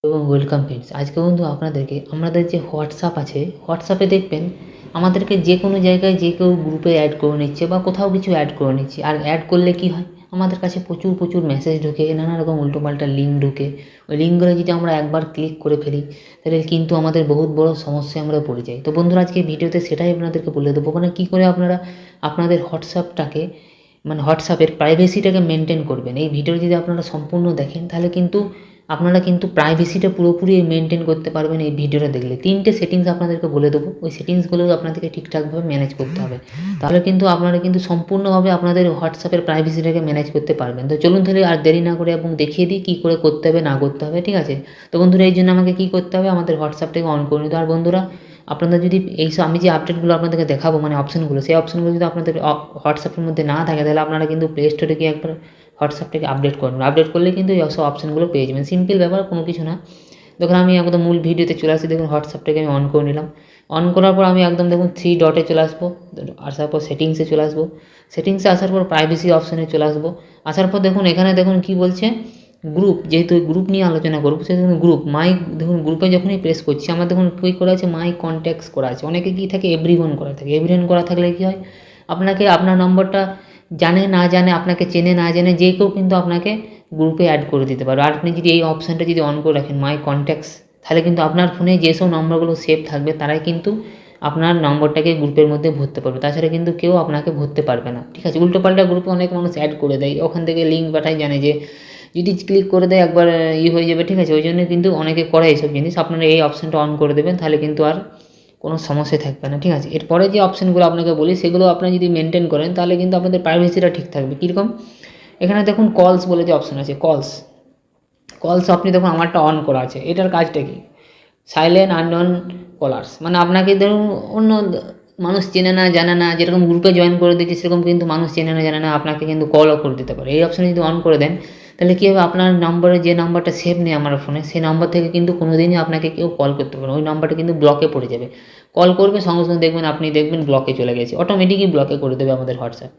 এবং welcome friends. আজকে বন্ধু আপনাদেরকে আমাদের যে হোয়াটসঅ্যাপ আছে, হোয়াটসঅ্যাপে দেখবেন আমাদেরকে যে কোনো জায়গায় যে কেউ গ্রুপে অ্যাড করে নিচ্ছে বা কোথাও কিছু অ্যাড করে নিচ্ছে। আর অ্যাড করলে কি হয়, আমাদের কাছে প্রচুর প্রচুর মেসেজ ঢোকে, নানা রকম উল্টোপাল্টা লিঙ্ক ঢোকে। ওই লিঙ্কগুলো যদি আমরা একবার ক্লিক করে ফেলি তাহলে কিন্তু আমাদের বহুত বড় সমস্যায় আমরা পড়ে যাই। তো বন্ধুরা আজকে ভিডিওতে সেটাই আপনাদেরকে বলে দেবো, মানে কী করে আপনারা আপনাদের হোয়াটসঅ্যাপটাকে মানে হোয়াটসঅ্যাপের প্রাইভেসিটাকে মেনটেন করবেন। এই ভিডিও যদি আপনারা সম্পূর্ণ দেখেন তাহলে কিন্তু আপনারা কিন্তু প্রাইভেসিটা পুরোপুরি মেনটেন করতে পারবেন এই ভিডিওটা দেখলে। 3টে সেটিংস আপনাদেরকে বলে দেবো, ওই সেটিংসগুলো আপনাদেরকে ঠিকঠাকভাবে ম্যানেজ করতে হবে। তাহলে কিন্তু আপনারা কিন্তু সম্পূর্ণভাবে আপনাদের হোয়াটসঅ্যাপের প্রাইভেসিটাকে ম্যানেজ করতে পারবেন। তো চলুন তাহলে আর দেরি না করে এবং দেখিয়ে দিই কী করে করতে হবে না করতে হবে, ঠিক আছে? তো বন্ধুরা এই জন্য আমাকে কী করতে হবে, আমাদের হোয়াটসঅ্যাপটাকে অন করে নিতে। আর বন্ধুরা আপনারা যদি এইসব আমি যে আপডেটগুলো আপনাদেরকে দেখাবো, মানে অপশানগুলো, সেই অপশানগুলো যদি আপনাদের হোয়াটসঅ্যাপের মধ্যে না থাকে তাহলে আপনারা কিন্তু প্লে স্টোরে গিয়ে একবার হোয়াটসঅ্যাপটাকে আপডেট করবেন। আপডেট করলে কিন্তু এই সব অপশানগুলো পেয়ে যাবেন। সিম্পল ব্যাপার, কোনো কিছু না। দেখুন আমি একদম মূল ভিডিওতে চলে আসি। দেখুন হোয়াটসঅ্যাপটাকে আমি অন করে নিলাম। অন করার পর আমি একদম দেখুন 3 ডটে চলে আসবো। আসার পর সেটিংসে চলে আসবো। সেটিংসে আসার পর প্রাইভেসি অপশানে চলে আসবো। আসার পর দেখুন এখানে দেখুন কী বলছে, গ্রুপ, যেহেতু গ্রুপ নিয়ে আলোচনা করবো সেই দেখুন গ্রুপ মাই, দেখুন গ্রুপে যখনই প্রেস করছি আমার দেখুন কী করা আছে, মাই কন্ট্যাক্টস করা আছে। অনেকে কী থাকে, এভরিওয়ান করা থাকে। এভরিওয়ান করা থাকলে কী হয়, আপনাকে আপনার নম্বরটা জানে না জানে, আপনাকে চেনে না জেনে যে কেউ কিন্তু আপনাকে গ্রুপে অ্যাড করে দিতে পারবে। আর আপনি যদি এই অপশানটা যদি অন করে রাখেন মাই কন্ট্যাক্টস, তাহলে কিন্তু আপনার ফোনে যেসব নম্বরগুলো সেভ থাকবে তারাই কিন্তু আপনার নম্বরটাকে গ্রুপের মধ্যে ভরতে পারবে। তাছাড়া কিন্তু কেউ আপনাকে ভরতে পারবে না, ঠিক আছে? উল্টোপাল্টা গ্রুপে অনেক মানুষ অ্যাড করে দেয়, ওখান থেকে লিঙ্ক পাঠায়, জানে যে যদি ক্লিক করে দেয় একবার হয়ে যাবে, ঠিক আছে? ওই জন্য কিন্তু অনেকে করে এইসব জিনিস। আপনারা এই অপশানটা অন করে দেবেন, তাহলে কিন্তু আর কোনো সমস্যা থাকবে না, ঠিক আছে? এরপরে যে অপশানগুলো আপনাকে বলি সেগুলো আপনারা যদি মেনটেন করেন তাহলে কিন্তু আপনাদের প্রাইভেসিটা ঠিক থাকবে। কীরকম, এখানে দেখুন কলস বলে যে অপশান আছে, কলস কলস আপনি দেখুন আমারটা অন করা আছে। এটার কাজটা কি, সাইলেন্ট আননোন কলার্স, মানে আপনাকে ধরুন অন্য মানুষ চেনে না জানে না, যেরকম গ্রুপে জয়েন করে দিয়েছে সেরকম কিন্তু মানুষ চেনে না জানে না আপনাকে কিন্তু কলও করে দিতে পারে। এই অপশানে যদি অন করে দেন তাহলে কী হবে, আপনার নম্বরে যে নাম্বারটা সেভ নেই আমার ফোনে, সেই নাম্বার থেকে কিন্তু কোনো দিনই আপনাকে কেউ কল করতে পারে, ওই নাম্বারটা কিন্তু ব্লকে পড়ে যাবে। কল করবে সঙ্গে সঙ্গে দেখবেন আপনি দেখবেন ব্লকে চলে গেছে, অটোমেটিকই ব্লকে করে দেবে আমাদের হোয়াটসঅ্যাপ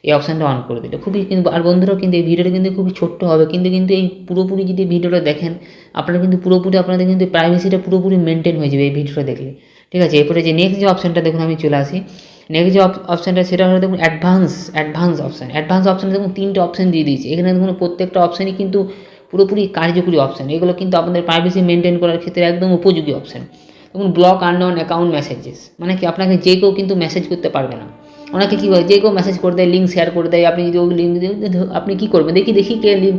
এই অপশানটা অন করে দিলে। খুবই কিন্তু, আর বন্ধুরাও কিন্তু এই ভিডিওটা কিন্তু খুবই ছোট্ট হবে, কিন্তু কিন্তু এই পুরোপুরি যদি ভিডিওটা দেখেন আপনারা কিন্তু পুরোপুরি আপনাদের কিন্তু প্রাইভেসিটা পুরোপুরি মেনটেন হয়ে যাবে এই ভিডিওটা দেখলে, ঠিক আছে? এরপরে যে নেক্সট যে অপশানটা দেখুন আমি চলে আসি। নেক্সট যে অপশানটা সেটা হলো দেখুন অ্যাডভান্স অপশান। অ্যাডভান্স অপশানে দেখুন 3টে অপশান দিয়ে দিয়েছে। এখানে দেখুন প্রত্যেকটা অপশানই কিন্তু পুরোপুরি কার্যকরী অপশান। এগুলো কিন্তু আপনাদের প্রাইভেসি মেনটেন করার ক্ষেত্রে একদম উপযোগী অপশান। দেখুন ব্লক আননোন অ্যাকাউন্ট মেসেজেস, মানে কি আপনাকে যে কেউ কিন্তু মেসেজ করতে পারবে না। অনেকে কী হয়, যে কেউ মেসেজ করে দেয়, লিঙ্ক শেয়ার করে দেয়, আপনি যদি ওই লিঙ্ক আপনি কী করবেন, দেখি দেখি কে লিঙ্ক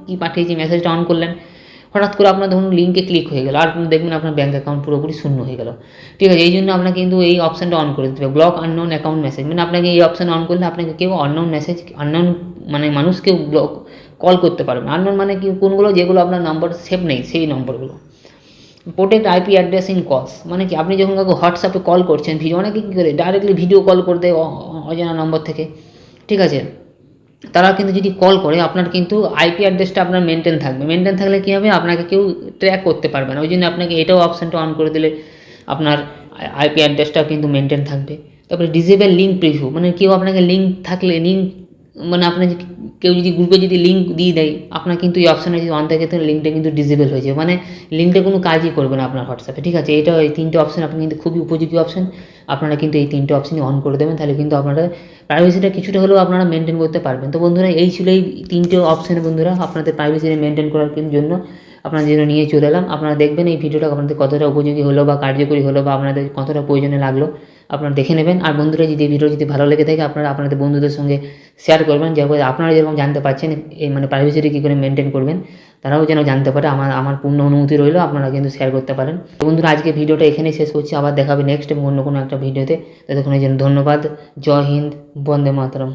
কী পাঠিয়েছে, মেসেজটা অন করলেন, হঠাৎ করে আপনার ধরুন লিঙ্কে ক্লিক হয়ে গেল আর দেখবেন আপনার ব্যাঙ্ক অ্যাকাউন্ট পুরোপুরি শূন্য হয়ে গেল, ঠিক আছে? এই জন্য আপনাকে কিন্তু এই অপশানটা অন করে দিতে হবে, ব্লক আননোন অ্যাকাউন্ট মেসেজ। মানে আপনাকে এই অপশান অন করলে আপনাকে কেউ আননোন মেসেজ, আননোন মানে মানুষ কেউ ব্লক কল করতে পারবে না। আননোন মানে কি, কোনগুলো, যেগুলো আপনার নাম্বার সেভ নেই সেই নম্বরগুলো। প্রোটেক্ট আইপি অ্যাড্রেস ইন কলস, মানে কি আপনি যখন কাউকে হোয়াটসঅ্যাপে কল করছেন, ভিডিও, অনেকে কী করে ডাইরেক্টলি ভিডিও কল করে দেয় অজানা নম্বর থেকে, ঠিক আছে? তারা কিন্তু যদি কল করে আপনার কিন্তু আইপি অ্যাড্রেসটা আপনার মেনটেন থাকবে। মেনটেন থাকলে কী হবে, আপনাকে কেউ ট্র্যাক করতে পারবে না। ওই জন্য আপনাকে এটাও অপশানটা অন করে দিলে আপনার আইপি অ্যাড্রেসটাও কিন্তু মেনটেন থাকবে। তারপরে ডিসেবল লিঙ্ক প্রিভিউ, মানে কেউ আপনাকে লিঙ্ক থাকলে, লিঙ্ক মানে আপনার কেউ যদি গ্রুপে যদি লিঙ্ক দিয়ে দেয় আপনার কিন্তু এই অপশানে যদি অন থাকে তাহলে লিঙ্কটা কিন্তু ডিসেবল হয়ে যাবে, মানে লিঙ্কটা কোনো কাজই করবে না আপনার হোয়াটসঅ্যাপে, ঠিক আছে? এটা এই 3টে অপশান আপনি কিন্তু খুবই উপযোগী অপশান। আপনারা কিন্তু এই 3টে অপশানই অন করে দেবেন, তাহলে কিন্তু আপনারা প্রাইভেসিটা কিছুটা হলেও আপনারা মেনটেন করতে পারবেন। তো বন্ধুরা এই ছিল এই 3টে অপশানে বন্ধুরা আপনাদের প্রাইভেসিটা মেনটেন করার জন্য আপনাদের জন্য নিয়ে চলে এলাম। আপনারা দেখবেন এই ভিডিওটা আপনাদের কতটা উপযোগী হলো বা কার্যকরী হলো বা আপনাদের কতটা প্রয়োজনে লাগলো আপনারা দেখে নেবেন। আর বন্ধুরা যদি এই ভিডিও যদি ভালো লেগে থাকে আপনারা আপনাদের বন্ধুদের সঙ্গে শেয়ার করবেন, যাতে আপনারা যেরকম জানতে পারছেন এই মানে প্রাইভেসিটা কী করে মেনটেন করবেন, তারাও যেন জানতে পারে। আমার পূর্ণ অনুমতি রইল, আপনারা কিন্তু শেয়ার করতে পারেন। তো বন্ধুরা আজকে ভিডিওটা এখানেই শেষ করছি, আবার দেখা হবে নেক্সট অন্য কোনো একটা ভিডিওতে। ততক্ষণের জন্য ধন্যবাদ। জয় হিন্দ, বন্দে মাতরম।